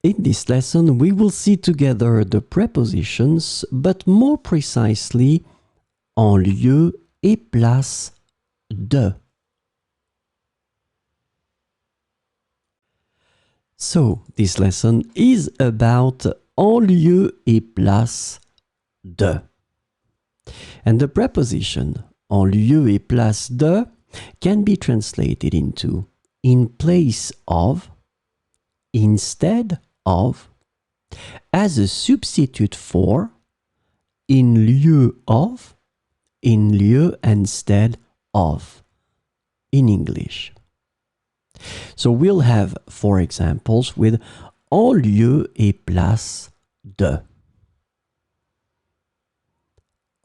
In this lesson, we will see together the prepositions, but more precisely, en lieu et place de. So, this lesson is about en lieu et place de. And the preposition en lieu et place de can be translated into in place of, instead of, as a substitute for, in lieu of, in lieu instead of, in English. So we'll have four examples with en lieu et place de.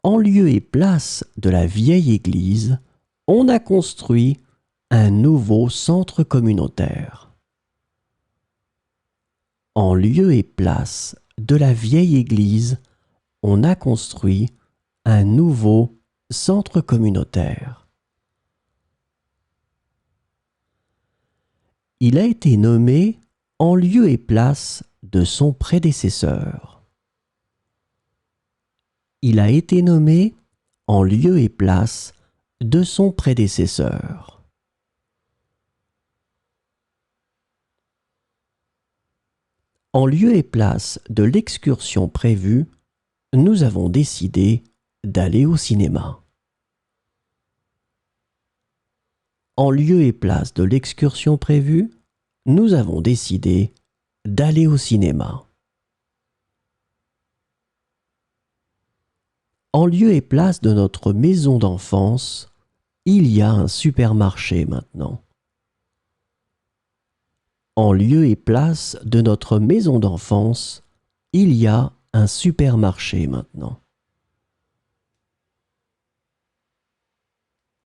En lieu et place de la vieille église, on a construit un nouveau centre communautaire. En lieu et place de la vieille église, on a construit un nouveau centre communautaire. Il a été nommé en lieu et place de son prédécesseur. Il a été nommé en lieu et place de son prédécesseur. En lieu et place de l'excursion prévue, nous avons décidé d'aller au cinéma. En lieu et place de l'excursion prévue, nous avons décidé d'aller au cinéma. En lieu et place de notre maison d'enfance, il y a un supermarché maintenant. En lieu et place de notre maison d'enfance, il y a un supermarché maintenant.